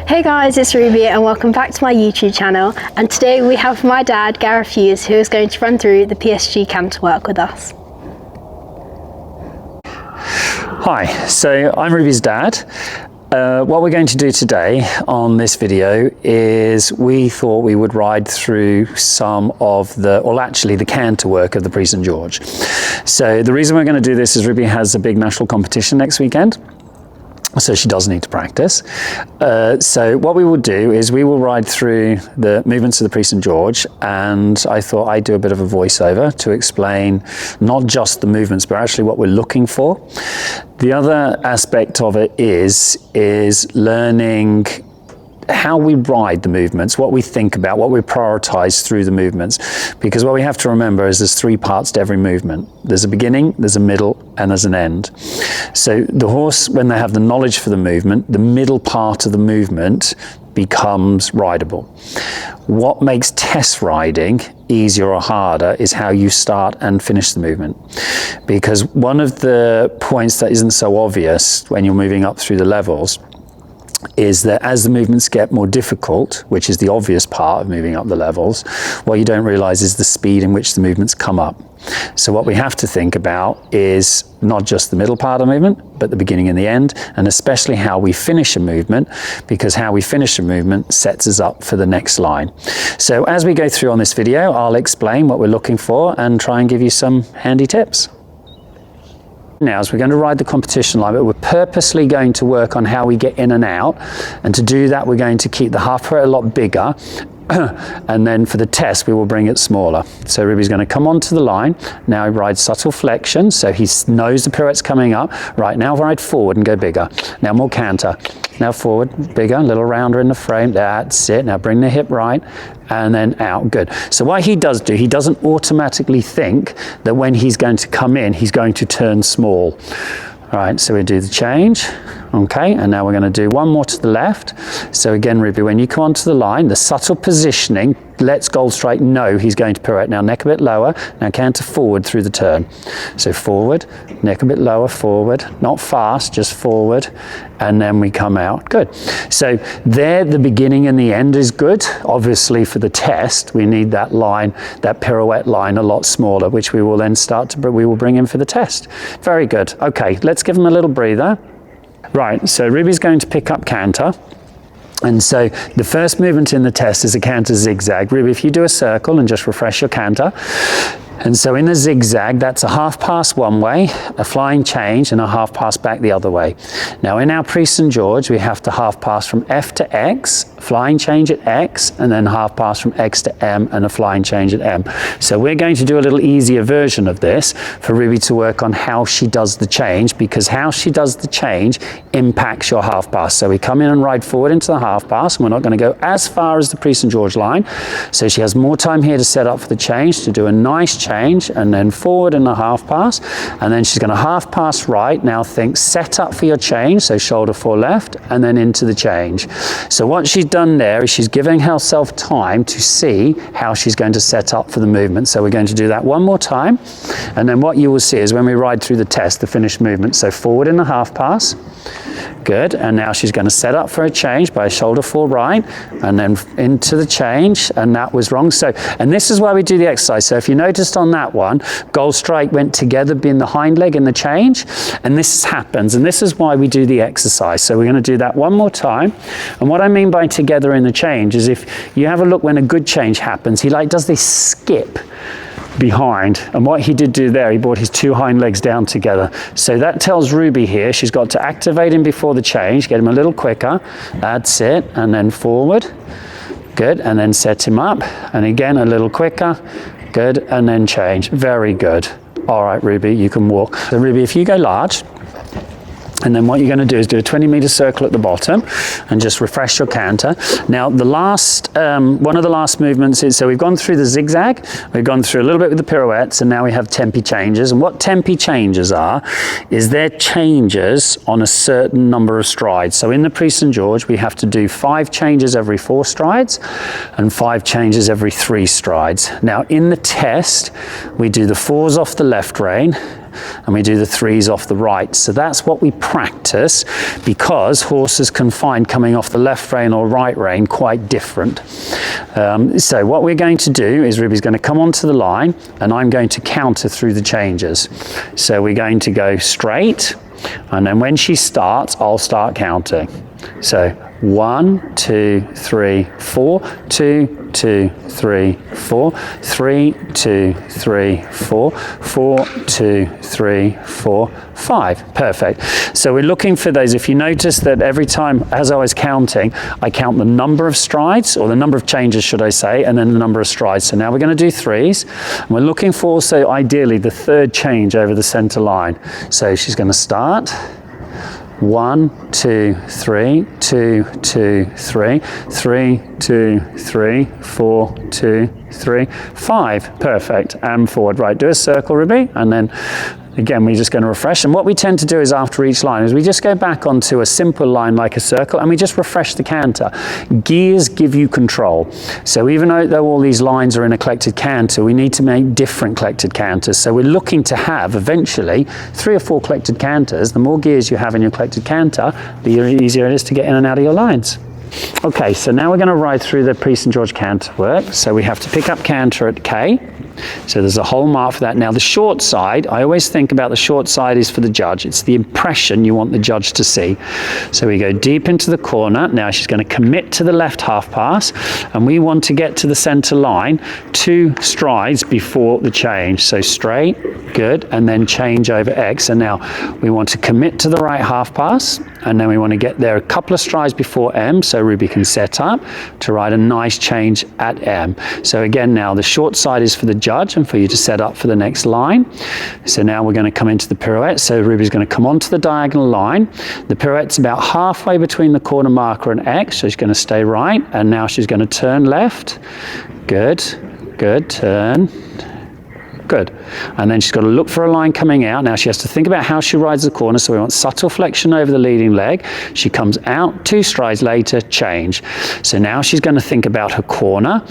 Hey guys, it's Ruby and welcome back to my YouTube channel, and today we have my dad Gareth Hughes, who is going to run through the PSG Canter Work with us. Hi, so I'm Ruby's dad. What we're going to do today on this video is we thought we would ride through some of the canter work of the Prix St. So the reason we're going to do this is Ruby has a big national competition next weekend. So she does need to practice. So what we will do is we will ride through the movements of the Prix St. and I thought I'd do a bit of a voiceover to explain not just the movements, but actually what we're looking for. The other aspect of it is learning how we ride the movements, what we think about, what we prioritize through the movements. Because what we have to remember is there's three parts to every movement. There's a beginning, there's a middle, and there's an end. So the horse, when they have the knowledge for the movement, the middle part of the movement becomes rideable. What makes test riding easier or harder is how you start and finish the movement. Because one of the points that isn't so obvious when you're moving up through the levels is that as the movements get more difficult, which is the obvious part of moving up the levels, what you don't realize is the speed in which the movements come up. So what we have to think about is not just the middle part of the movement, but the beginning and the end, and especially how we finish a movement, because how we finish a movement sets us up for the next line. So as we go through on this video, I'll explain what we're looking for and try and give you some handy tips. Now, as we're going to ride the competition line, but we're purposely going to work on how we get in and out, and to do that we're going to keep the half pirouette a lot bigger and then for the test we will bring it smaller. So Ruby's going to come onto the line. Now he rides subtle flexion, so he knows the pirouette's coming up. Right, now ride forward and go bigger. Now more canter. Now forward, bigger, a little rounder in the frame. That's it. Now bring the hip right and then out. Good. So what he does do, he doesn't automatically think that when he's going to come in, he's going to turn small. All right, so we do the change. Okay, and now we're going to do one more to the left. So again, Ruby, when you come onto the line, the subtle positioning lets Goldstrike know he's going to pirouette. Now neck a bit lower, now canter forward through the turn. So forward, neck a bit lower, forward, not fast, just forward, and then we come out. Good. So there, the beginning and the end is good. Obviously for the test, we need that line, that pirouette line a lot smaller, which we will then we will bring in for the test. Very good. Okay, let's give him a little breather. Right, so Ruby's going to pick up canter. And so the first movement in the test is a canter zigzag. Ruby, if you do a circle and just refresh your canter. And so in the zigzag, that's a half pass one way, a flying change, and a half pass back the other way. Now in our Prix St. we have to half pass from F to X, flying change at X, and then half pass from X to M and a flying change at M. So we're going to do a little easier version of this for Ruby to work on how she does the change, because how she does the change impacts your half pass. So we come in and ride forward into the half pass, and we're not going to go as far as the Prix St. line. So she has more time here to set up for the change, to do a nice change, and then forward in the half pass, and then she's going to half pass right. Now think set up for your change, so shoulder fore left, and then into the change. So what she's done there is she's giving herself time to see how she's going to set up for the movement. So we're going to do that one more time, and then what you will see is when we ride through the test, the finished movement. So forward in the half pass. Good, and now she's going to set up for a change by shoulder fore right, and then into the change, and that was wrong. So, and this is why we do the exercise. So if you noticed on that one, Goldstrike went together being the hind leg in the change, and this happens, and this is why we do the exercise. So we're going to do that one more time. And what I mean by together in the change is if you have a look when a good change happens, he does this skip behind, and what he did do there, he brought his two hind legs down together. So that tells Ruby here she's got to activate him before the change, get him a little quicker. That's it, and then forward. Good, and then set him up, and again a little quicker. Good, and then change. Very good. All right, Ruby, you can walk. So Ruby, if you go large, and then what you're going to do is do a 20-meter circle at the bottom and just refresh your canter. Now the last, one of the last movements is, so we've gone through the zigzag, we've gone through a little bit with the pirouettes, and now we have tempi changes. And what tempi changes are, is they're changes on a certain number of strides. So in the Prix St. we have to do 5 changes every 4 strides and 5 changes every 3 strides. Now in the test, we do the 4s off the left rein, and we do the 3s off the right. So that's what we practice, because horses can find coming off the left rein or right rein quite different. So what we're going to do is Ruby's going to come onto the line, and I'm going to counter through the changes. So we're going to go straight, and then when she starts, I'll start counting. So 1, 2, 3, 4, 2, 2, 3, 4, 3, 2, 3, 4, 4, 2, 3, 4, 5. Perfect. So we're looking for those. If you notice that every time, as I was counting, I count the number of strides, or the number of changes, should I say, and then the number of strides. So now we're going to do 3s. And we're looking for also, ideally, the 3rd change over the center line. So she's going to start. 1, 2, 3, 2, 2, 3, 3, 2, 3, 4, 2, 3, 5. Perfect. And forward. Right, do a circle, Ruby, and then again, we're just going to refresh. And what we tend to do is after each line is we just go back onto a simple line like a circle, and we just refresh the canter. Gears give you control. So even though all these lines are in a collected canter, we need to make different collected canters. So we're looking to have eventually 3 or 4 collected canters. The more gears you have in your collected canter, the easier it is to get in and out of your lines. Okay, so now we're going to ride through the Prix St Canter Work. So we have to pick up canter at K. So there's a whole mark for that. Now the short side, I always think about the short side is for the judge. It's the impression you want the judge to see. So we go deep into the corner. Now she's going to commit to the left half pass, and we want to get to the center line 2 strides before the change. So straight, good, and then change over X. And now we want to commit to the right half pass, and then we want to get there a couple of strides before M, so Ruby can set up to ride a nice change at M. So again, now the short side is for the judge and for you to set up for the next line. So now we're going to come into the pirouette. So Ruby's going to come onto the diagonal line. The pirouette's about halfway between the corner marker and X, so she's going to stay right, and now she's going to turn left. Good, good, turn. Good. And then she's got to look for a line coming out. Now she has to think about how she rides the corner. So we want subtle flexion over the leading leg. She comes out, 2 strides later, change. So now she's going to think about her corner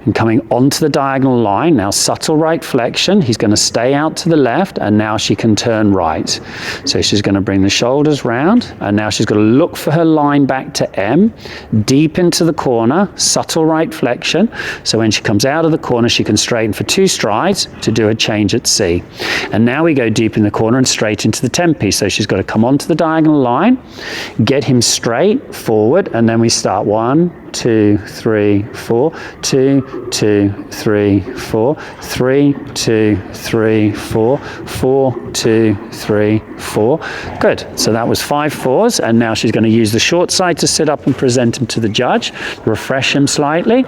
and coming onto the diagonal line. Now subtle right flexion. He's going to stay out to the left, and now she can turn right. So she's going to bring the shoulders round, and now she's got to look for her line back to M, deep into the corner, subtle right flexion. So when she comes out of the corner, she can straighten for 2 strides to do a change at C. And now we go deep in the corner and straight into the tempi. So she's got to come onto the diagonal line, get him straight forward, and then we start 1, 2, 3, 4, 2, 2, 3, 4, 3, 2, 3, 4, 4, 2, 3, 4. Good. So that was 5 4s, and now she's going to use the short side to sit up and present him to the judge, refresh him slightly,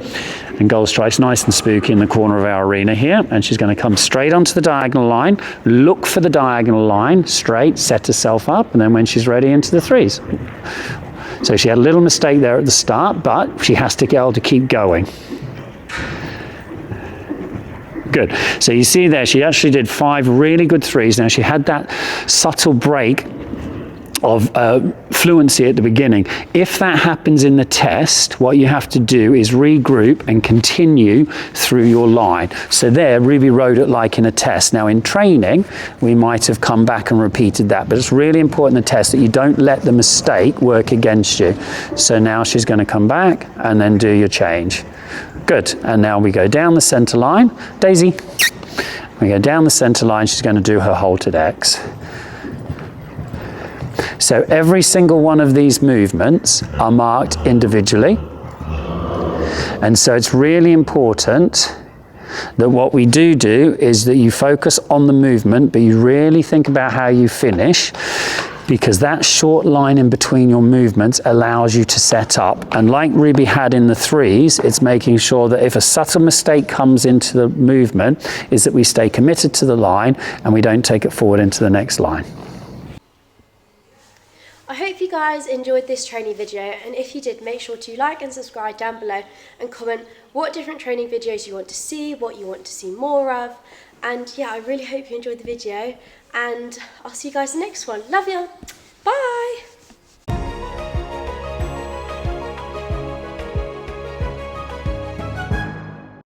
and goal strike's nice and spooky in the corner of our arena here. And she's going to come straight onto the diagonal line, look for the diagonal line, straight, set herself up, and then when she's ready, into the 3s. So she had a little mistake there at the start, but she has to be able to keep going. Good. So you see there, she actually did 5 really good 3s. Now she had that subtle break of fluency at the beginning. If that happens in the test, what you have to do is regroup and continue through your line. So there, Ruby rode it like in a test. Now in training, we might have come back and repeated that, but it's really important in the test that you don't let the mistake work against you. So now she's going to come back and then do your change. Good. And now we go down the center line. Daisy. We go down the center line. She's going to do her halted X. So every single one of these movements are marked individually. And so it's really important that what we do is that you focus on the movement, but you really think about how you finish, because that short line in between your movements allows you to set up. And like Ruby had in the 3s, it's making sure that if a subtle mistake comes into the movement, is that we stay committed to the line and we don't take it forward into the next line. I hope you guys enjoyed this training video, and if you did, make sure to like and subscribe down below and comment what different training videos you want to see, what you want to see more of. And yeah, I really hope you enjoyed the video, and I'll see you guys in the next one. Love you. Bye.